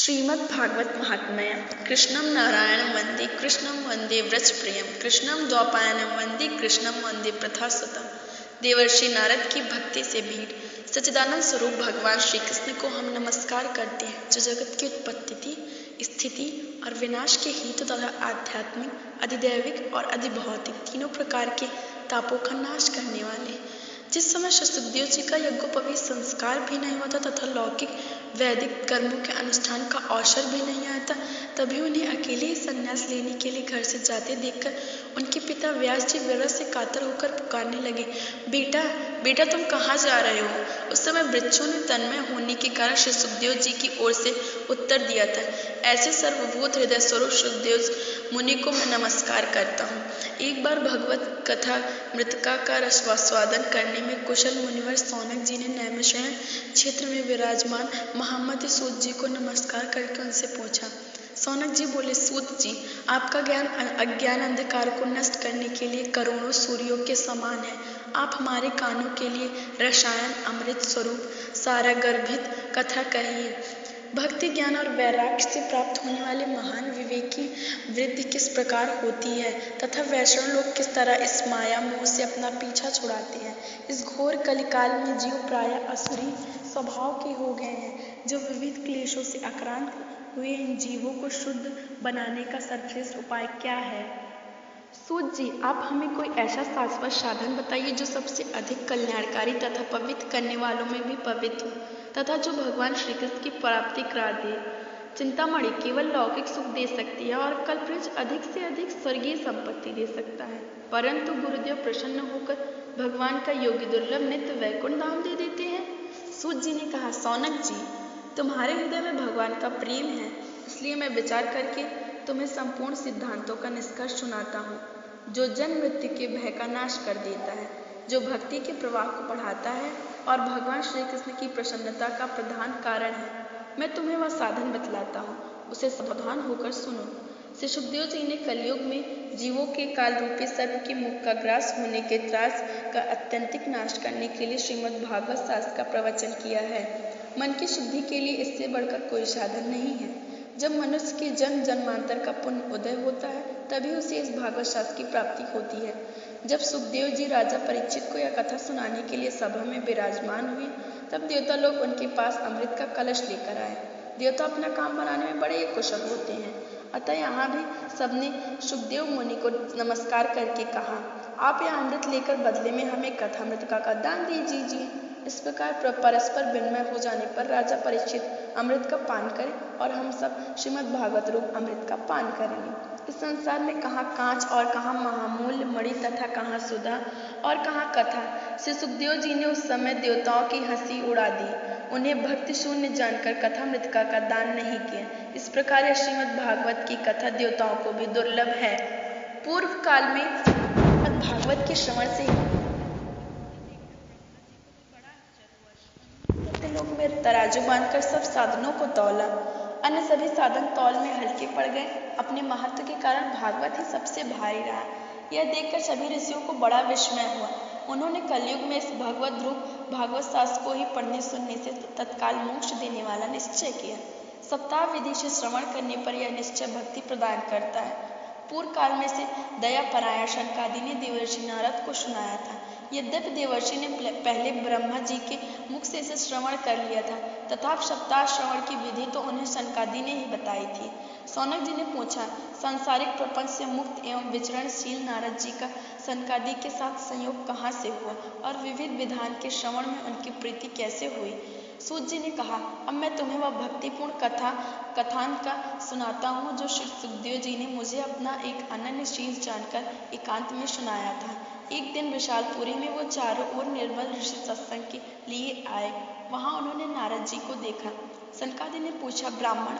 श्रीमद्भागवत महात्म्य कृष्णं नारायणं वन्दे कृष्णं वन्दे व्रजप्रियं कृष्णं द्वैपायनं वन्दे कृष्णं वन्दे प्रथासुतं। देवर्षि नारद की भक्ति से भीड़ सच्चिदानंद स्वरूप भगवान श्री कृष्ण को हम नमस्कार करते हैं, जो जगत की उत्पत्ति, स्थिति और विनाश के हेतु तथा आध्यात्मिक, अधिदैविक और अधिभौतिक तीनों प्रकार के तापों का नाश करने वाले। जिस समय श्री सुखदेव जी का यज्ञोपवीत संस्कार भी नहीं होता तथा लौकिक वैदिक कर्मों के अनुष्ठान का अवसर भी नहीं आता, तभी उन्हें अकेले ही संन्यास लेने के लिए घर से जाते देखकर उनके पिता व्यास जी विरह से कातर होकर पुकारने लगे, बेटा बेटा तुम कहाँ जा रहे हो। उस समय वृक्षों ने तन्मय होने के कारण श्री सुखदेव जी की ओर से उत्तर दिया था, ऐसे सर्वभूत हृदय स्वरूप सुखदेव मुनि को मैं नमस्कार करता हूँ। एक बार भगवत कथा मृतका का रसवास्वादन करने में कुशल मुनिवर सौनक जी ने नैमिषारण्य क्षेत्र में विराजमान महामति सूत जी को नमस्कार करके उनसे पूछा। सौनक जी बोले, सूत जी, आपका ज्ञान अज्ञान अंधकार को नष्ट करने के लिए करोड़ों सूर्यों के समान है। आप हमारे कानों के लिए रसायन अमृत स्वरूप सारा गर्भित कथा कहिए। भक्ति ज्ञान और वैराग्य से प्राप्त होने वाले महान विवेक की वृद्धि किस प्रकार होती है तथा वैष्णव लोग किस तरह इस माया मोह से अपना पीछा छुड़ाते हैं। इस घोर कलिकाल में जीव प्रायः असुरी स्वभाव के हो गए हैं, जो विविध क्लेशों से आक्रांत हुए इन जीवों को शुद्ध बनाने का सर्वश्रेष्ठ उपाय क्या है। सूत जी, आप हमें कोई ऐसा शाश्वत साधन बताइए जो सबसे अधिक कल्याणकारी तथा पवित्र करने वालों में भी पवित्र हो तथा जो भगवान श्री कृष्ण की प्राप्ति करा दे। चिंतामणि केवल लौकिक सुख दे सकती है और कल्पवृक्ष अधिक से अधिक स्वर्गीय संपत्ति दे सकता है, परंतु गुरुदेव प्रसन्न होकर भगवान का योगी दुर्लभ नित्य वैकुंठ धाम दे देते हैं। सूत जी ने कहा, सौनक जी, तुम्हारे हृदय में भगवान का प्रेम है, इसलिए मैं विचार करके तुम्हें संपूर्ण सिद्धांतों का निष्कर्ष सुनाता हूँ, जो जन्म मृत्यु के भय का नाश कर देता है, जो भक्ति के प्रवाह को बढ़ाता है और भगवान श्री कृष्ण की प्रसन्नता का प्रधान कारण है। मैं तुम्हें वह साधन बतलाता हूँ, उसे सावधान होकर सुनो। श्री सुखदेव जी ने कलयुग में जीवों के काल रूपी सर्प के मुख का ग्रास होने के त्रास का अत्यंतिक नाश करने के लिए श्रीमद् भागवत शास्त्र का प्रवचन किया है। मन की शुद्धि के लिए इससे बढ़कर कोई साधन नहीं है। जब मनुष्य के जन्म जन्मांतर का पुण्य उदय होता है, तभी उसे इस भागवत शास्त्र की प्राप्ति होती है। जब सुखदेव जी राजा परीक्षित को यह कथा सुनाने के लिए सभा में विराजमान हुए, तब देवता लोग उनके पास अमृत का कलश लेकर आए। देवता अपना काम बनाने में बड़े कुशल होते हैं, अतः यहाँ भी सबने सुखदेव मुनि को नमस्कार करके कहा, आप यह अमृत लेकर बदले में हमें कथा मृतका का दान दे दीजिए। इस प्रकार परस्पर विनिमय हो जाने पर राजा परीक्षित अमृत का पान करें और हम सब श्रीमद् भागवत रूप अमृत का पान करेंगे। इस संसार में कहाँ कांच और कहाँ महामूल्य मणि तथा कहाँ सुधा और कहाँ कथा। श्री सुखदेव जी ने उस समय देवताओं की हंसी उड़ा दी, उन्हें भक्ति शून्य जानकर कथा मृतका का दान नहीं किया। इस प्रकार यह श्रीमद् भागवत की कथा देवताओं को भी दुर्लभ है। पूर्व काल में भागवत के श्रवण से लोग में तराजू बांधकर सब साधनों को तौला, अन्य सभी साधन तौल में हल्के पड़ गए। अपने महत्व के कारण भागवत ही सबसे भारी रहा। यह देखकर सभी ऋषियों को बड़ा विस्मय हुआ। उन्होंने कलयुग में इस भगवत रूप भागवत शास्त्र को ही पढ़ने सुनने से तत्काल मोक्ष देने वाला निश्चय किया। सप्ताह विधि से श्रवण करने पर यह निश्चय भक्ति प्रदान करता है। पूर्व काल में से दयापरायण शनकादि ने देवर्षि नारद को सुनाया था। यद्यपि देवर्षि ने पहले ब्रह्मा जी के मुख से इसे श्रवण कर लिया था, तथापि सप्ताह श्रवण की विधि तो उन्हें शनकादि ने ही बताई थी। सौनक जी ने पूछा, सांसारिक प्रपंच से मुक्त एवं विचरणशील नारद जी का शनकादि के साथ संयोग कहाँ से हुआ और विविध विधान के श्रवण में उनकी प्रीति कैसे हुई। सूत जी ने कहा, अब मैं तुम्हें वह भक्तिपूर्ण कथान का सुनाता हूँ जो श्री सुखदेव जी ने मुझे अपना एक अनन्य शीश जानकर एकांत में सुनाया था। एक दिन विशालपुरी में वो चारों ओर निर्मल ऋषि सत्संग के लिए आए। वहां उन्होंने नारद जी को देखा। सनकादि ने पूछा, ब्राह्मण,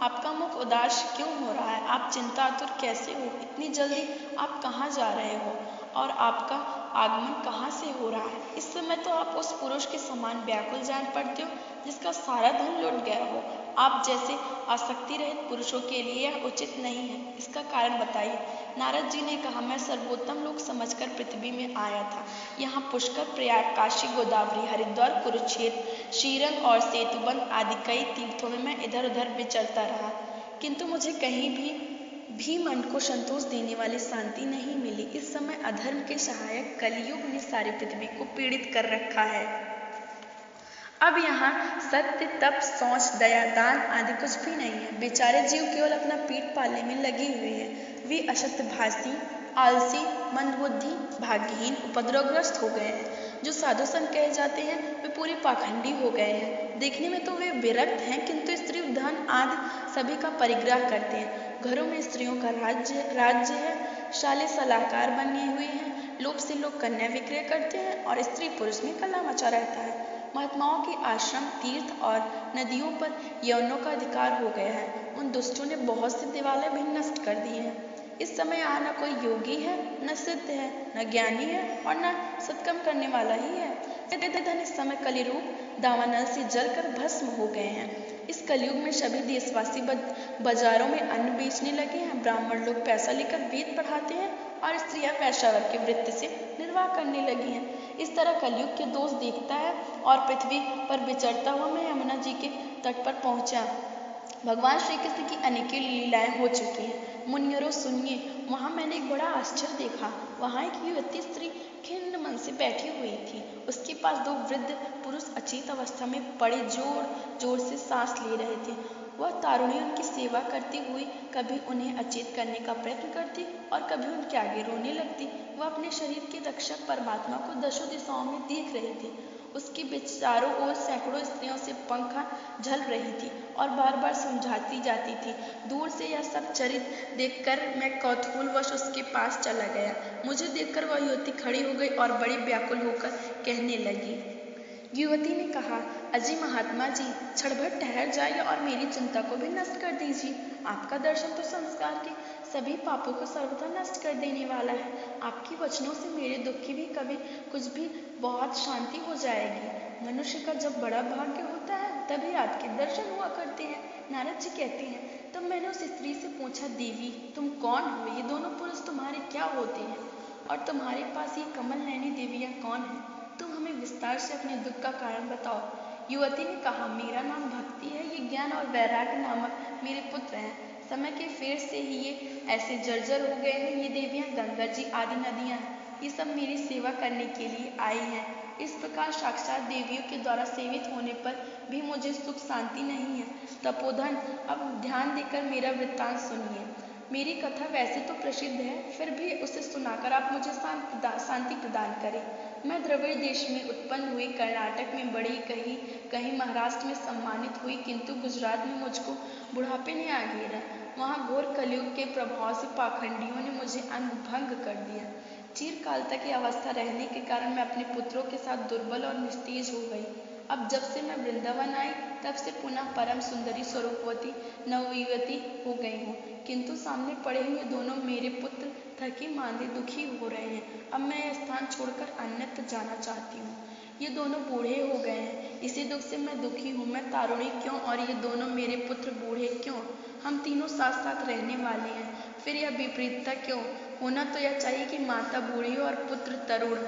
आपका मुख उदास क्यों हो रहा है? आप चिंतातुर कैसे हो? इतनी जल्दी आप कहाँ जा रहे हो और आपका आगमन कहाँ से हो रहा है? इस समय तो आप उस पुरुष के समान व्याकुल जान पड़ते हो जिसका सारा धन लुट गया हो आप जैसे आसक्ति रहित पुरुषों के लिए यह उचित नहीं है, इसका कारण बताइए। नारद जी ने कहा, मैं सर्वोत्तम लोक समझकर पृथ्वी में आया था। यहाँ पुष्कर, प्रयाग, काशी, गोदावरी, हरिद्वार, कुरुक्षेत्र, श्रीरंग और सेतुबंध आदि कई तीर्थों में मैं इधर उधर विचरता रहा, किंतु मुझे कहीं भी मन को संतोष देने वाली शांति नहीं मिली। इस समय अधर्म के सहायक कलियुग ने सारी पृथ्वी को पीड़ित कर रखा है। अब यहाँ सत्य, तप, शौच, दया, दान आदि कुछ भी नहीं है। बेचारे जीव केवल अपना पेट पालने में लगे हुए हैं। वे अशक्तभाषी, आलसी, मंदबुद्धि, भाग्यहीन, उपद्रवग्रस्त हो गए हैं। जो साधु संत कहे जाते हैं वे पूरे पाखंडी हो गए हैं। देखने में तो वे विरक्त हैं, किंतु स्त्री, धन आदि सभी का परिग्रह करते हैं। घरों में स्त्रियों का राज्य है। शाले सलाहकार बने हुए हैं। लोभ से लोग कन्या विक्रय करते हैं और स्त्री पुरुष में कलह मचा रहता है। महात्माओं के आश्रम, तीर्थ और नदियों पर यवनों का अधिकार हो गया है। उन दुष्टों ने बहुत से देवालय भी नष्ट कर दिए हैं। इस समय यहाँ न कोई योगी है, न सिद्ध है, न ज्ञानी है और न सत्कर्म करने वाला ही है। धन इस समय कलिरूप दावानल से जलकर भस्म हो गए हैं। इस कलयुग में सभी देशवासी बाजारों में अन्न बेचने लगे हैं। ब्राह्मण लोग पैसा लेकर वेद पढ़ाते हैं और स्त्रियां वैश्यावर के वृत्ति से निर्वाह करने लगी हैं। इस तरह कलयुग के दोष देखता है और पृथ्वी पर विचरता हुआ मैं यमुना जी के तट पर पहुंचा। भगवान श्री कृष्ण की अनेकों लीलाएं हो चुकी हैं। मुनियों सुनिए, वहाँ मैंने एक बड़ा आश्चर्य देखा। वहाँ एक युवती स्त्री खिन्न मन से बैठी हुई थी। उसके पास दो वृद्ध पुरुष अचेत अवस्था में पड़े जोर जोर से सांस ले रहे थे। वह तारुणी उनकी सेवा करती हुई कभी उन्हें अचेत करने का प्रयत्न करती और कभी उनके आगे रोने लगती। वह अपने शरीर के रक्षक परमात्मा को दशों दिशाओं में देख रही थी। उसके चारों ओर सैकड़ों स्त्रियों से पंखा झल रही थी और बार बार समझाती जाती थी। दूर से यह सब चरित्र देखकर मैं कौतूहलवश उसके पास चला गया। मुझे देखकर वह युवती खड़ी हो गई और बड़ी व्याकुल होकर कहने लगी। युवती ने कहा, अजी महात्मा जी, क्षण भर ठहर जाइए और मेरी चिंता को भी नष्ट कर दीजिए। आपका दर्शन तो संसार के सभी पापों को सर्वथा नष्ट कर देने वाला है। आपके वचनों से मेरे दुख की भी कभी कुछ भी बहुत शांति हो जाएगी। मनुष्य का जब बड़ा भाग्य होता है तभी आपके दर्शन हुआ करते हैं। नारद जी कहते हैं, तब मैंने उस स्त्री से पूछा, देवी तुम कौन हो? ये दोनों पुरुष तुम्हारे क्या होते हैं? और तुम्हारे पास ये कमल नैनी देवियाँ कौन है? तुम हमें विस्तार से अपने दुख का कारण बताओ। युवती ने कहा, मेरा नाम भक्ति है। ये ज्ञान और वैराग्य नामक मेरे पुत्र हैं। समय के फेर से ही ये ऐसे जर्जर हो गए हैं। ये देवियाँ गंगा जी आदि नदियाँ हैं। ये सब मेरी सेवा करने के लिए आई हैं। इस प्रकार साक्षात देवियों के द्वारा सेवित होने पर भी मुझे सुख शांति नहीं है। तपोधन, अब ध्यान देकर मेरा वृत्तांत सुनिए। मेरी कथा वैसे तो प्रसिद्ध है, फिर भी उसे सुनाकर आप मुझे शांति प्रदान करें। मैं द्रविड़ देश में उत्पन्न हुई, कर्नाटक में बड़ी, कहीं महाराष्ट्र में सम्मानित हुई, किंतु गुजरात में मुझको बुढ़ापे ने आ घेरा। वहाँ घोर कलयुग के प्रभाव से पाखंडियों ने मुझे अंगभंग कर दिया। चिरकाल तक ये अवस्था रहने के कारण मैं अपने पुत्रों के साथ दुर्बल और निस्तेज हो गई। अब जब से मैं वृंदावन आई तब से पुनः परम सुंदरी स्वरूपवती नवयुवती हो गई हूँ, किंतु सामने पड़े हुए दोनों मेरे पुत्र थके मांदे दुखी हो रहे हैं। अब मैं यह स्थान छोड़कर अन्यत्र जाना चाहती हूँ। ये दोनों बूढ़े हो गए हैं, इसी दुख से मैं दुखी हूँ। मैं तारुणी क्यों और ये दोनों मेरे पुत्र बूढ़े क्यों? हम तीनों साथ साथ रहने वाले हैं, फिर यह विपरीतता क्यों? होना तो यह चाहिए कि माता बूढ़ी और पुत्र तरुण।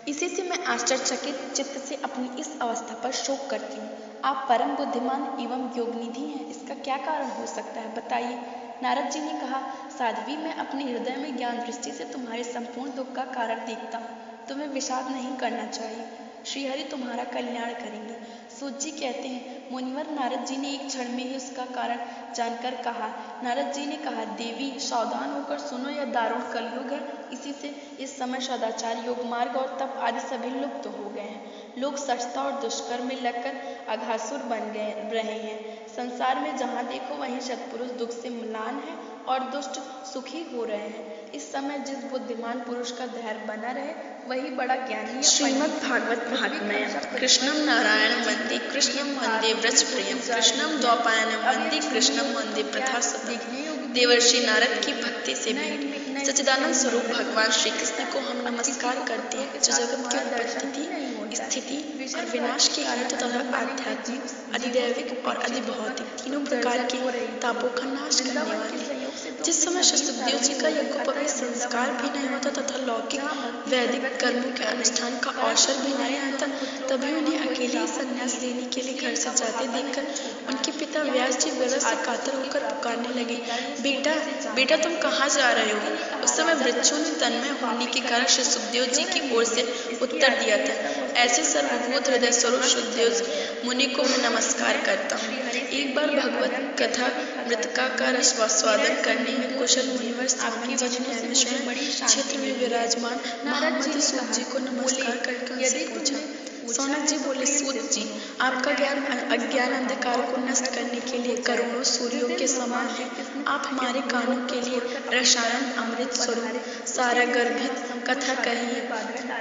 इसी से मैं आश्चर्यचकित चित्त से अपनी इस अवस्था पर शोक करती हूँ। आप परम बुद्धिमान एवं योगनिधि हैं, इसका क्या कारण हो सकता है, बताइए। नारद जी ने कहा, साध्वी, मैं अपने हृदय में ज्ञान दृष्टि से तुम्हारे संपूर्ण दुख का कारण देखता हूँ। तुम्हें विषाद नहीं करना चाहिए। श्रीहरि तुम्हारा कल्याण करेंगे। सूत जी कहते हैं, मुनिवर, नारद जी ने एक क्षण में ही उसका कारण जानकर कहा। नारद जी ने कहा, देवी सावधान होकर सुनो, यह दारुण कलयुग है। इसी से इस समय सदाचार, योग मार्ग और तप आदि सभी लुप्त हो गए हैं। लोग सठता और दुष्कर्म में लगकर अघासुर बन रहे हैं। संसार में जहाँ देखो वहीं सत्पुरुष दुख से म्लान है और दुष्ट सुखी हो रहे हैं। इस समय जिस बुद्धिमान पुरुष का धैर्य बना रहे वही बड़ा ज्ञानी। श्रीमद् भागवत महात्म्य। कृष्णं नारायणं वन्दे कृष्णं वन्दे व्रजप्रियं कृष्णं द्वैपायनं वन्दे कृष्णं वन्दे प्रथासुतं। देवर्षि नारद की भक्ति से भेंट। सच्चिदानंद स्वरूप भगवान श्री कृष्ण को हम नमस्कार करते हैं जो जगत की उत्पत्ति, स्थिति और विनाश के हेतु तथा आध्यात्मिक, अधिदैविक और अधिभौतिक तीनों प्रकार के तापों का नाश करने वाले। जिस समय श्री सुखदेव जी का यज्ञोपवीत संस्कार भी नहीं होता तथा लौकिक वैदिक कर्मों के अनुष्ठान का अवसर भी नहीं आता, तभी उन्हें अकेले ही संन्यास लेने के लिए घर से जाते देखकर उनके पिता व्यास जी विरह से कातर होकर पुकारने लगे, बेटा बेटा तुम कहाँ जा रहे हो। उस समय वृक्षों ने तन्मय होने के कारण श्री सुखदेव जी की ओर से उत्तर दिया था, ऐसे सर्वभूत हृदय स्वरूप सुखदेव मुनि को मैं नमस्कार करता हूँ। एक बार भगवत कथा मृतका का रसवास्वादन करने में कुशल मुनिवर स्वामी जी ने नैमिषारण्य क्षेत्र में विराजमान मोहम्मद सूत जी को नमस्कार करके उनसे पूछा। सौनक जी बोले, सूत जी, आपका ज्ञान अज्ञान अंधकार को नष्ट करने के लिए करोड़ों सूर्यों के समान है। आप हमारे कानों के लिए रसायन अमृत स्वरूप सारा गर्भित कथा कहिए।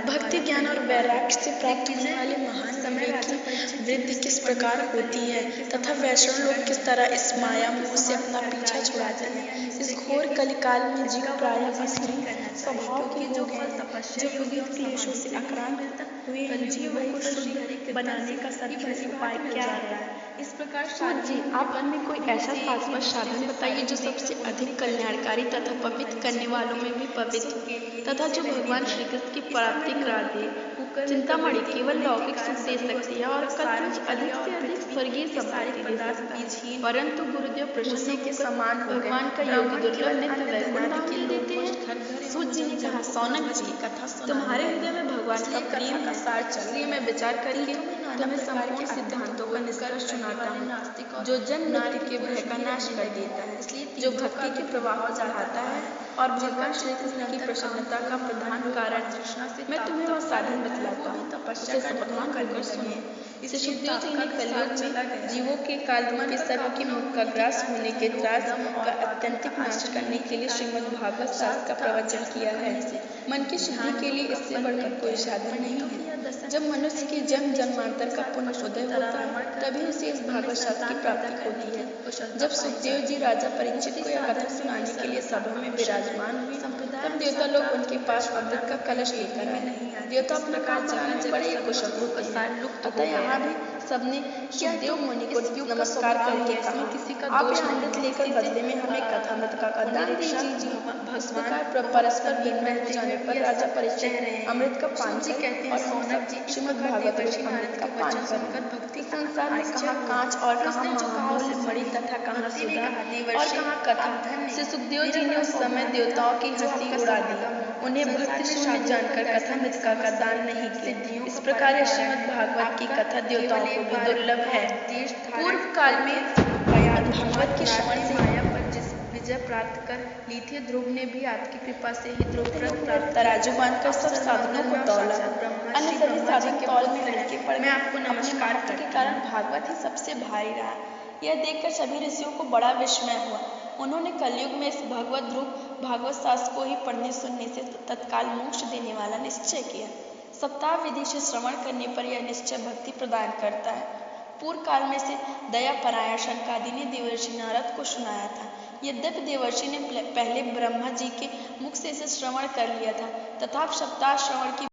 भक्ति ज्ञान और वैराग्य से प्राप्त होने वाले महान समय की वृद्धि किस प्रकार होती है तथा वैष्णव लोग किस तरह इस माया मोह से अपना पीछा छुड़ाते हैं। इस घोर कलिकाल में जीव प्रायः विपरीत स्वभाव के हो गए, जो विविध क्लेशों से आक्रांत हुए जीवों को शुद्ध बनाने का सर्वश्रेष्ठ उपाय क्या है। इस प्रकार सूत जी, आप हमें कोई ऐसा शाश्वत साधन बताइए जो सबसे अधिक कल्याणकारी तथा पवित्र करने वालों में भी पवित्र तथा जो भगवान श्री कृष्ण की प्राप्ति करा दे। चिंतामणि केवल लौकिक सुख दे सकती है और कल्पज अधिक से अधिक स्वर्गीय संपत्ति दे सकता है, परंतु गुरुदेव प्रसन्न के समान भगवान का योग दुर्लभ नित्य वैकुंठ दे देते हैं। सूत जी ने कहा, सौनक जी, तुम्हारे हृदय में भगवान का प्रेम का सार चलिए मैं विचार करके तुम्हें संपूर्ण सिद्धांतों का निष्कर्ष सुनाता हूँ, जो जन्म मृत्यु के भय का नाश कर देता है, जो भक्ति के प्रवाह को बढ़ाता है और भगवान श्री कृष्ण की प्रसन्नता का प्रधान कारण है। मैं तुम्हें वह साधन बतलाता हूँ, उसे समाधान करके सुनिए। श्री सुखदेव जी ने कलयुग में जीवों के कालरूपी सर्प के मुख का ग्रास होने के त्रास का अत्यंतिक नाश करने के लिए श्रीमद् भागवत शास्त्र का प्रवचन किया है। मन की शुद्धि के लिए इससे बढ़कर कोई साधन नहीं है। जब मनुष्य के जन्म जन्मांतर का पुण्य उदय होता है तभी उसे इस भागवत शास्त्र की प्राप्ति होती है। जब सुखदेव जी राजा परीक्षित को यह कथा सुनाने के लिए सभा में विराजमान हुए तब देवता लोग उनके पास अमृत का कलश लेकर आए। देवता अपना काम चलाने में बड़े कुशल होते हैं, अतः यहाँ भी सबने सुखदेव मुनि को नमस्कार करके कहा, आप यह अमृत लेकर बदले में हमें कथा मृतका का दान दीजिए। इस प्रकार परस्पर विनिमय हो जाने पर राजा परीक्षित अमृत का पान कर और हम सब श्रीमद् भागवत अमृत का पान कर संसार में कहाँ कांच और कहाँ महामूल्य मणि तथा कहाँ सुधा और कहाँ कथा। श्री सुखदेव जी ने उस समय देवताओं की हंसी उड़ा दी, उन्हें भक्ति शून्य जानकर कथा मृतका का दान नहीं किया। इस प्रकार श्रीमद् भागवत की कथा देवताओं को भी दुर्लभ है। पूर्व काल में भागवत के श्रवण से माया पर जिस विजय प्राप्त कर ली थी, ध्रुव ने भी आपकी कृपा से ही ध्रुव प्राप्त तराजू बांधकर सब साधनों को तौला। अन्य सभी साधन तौल में हल्के पड़ गए। मैं आपको नमस्कार के कारण भागवत ही सबसे भारी रहा। यह देखकर सभी ऋषियों को बड़ा विस्मय हुआ। उन्होंने कलयुग में इस भगवत ध्रुव भागवत शास्त्र को ही पढ़ने सुनने से तत्काल मोक्ष देने वाला निश्चय किया। सप्ताह विधि से श्रवण करने पर यह निश्चय भक्ति प्रदान करता है। पूर्व काल में से दया परायण शनकादि ने देवर्षि नारद को सुनाया था। यद्यपि देवर्षि ने पहले ब्रह्मा जी के मुख से इसे श्रवण कर लिया था, तथापि सप्ताह श्रवण की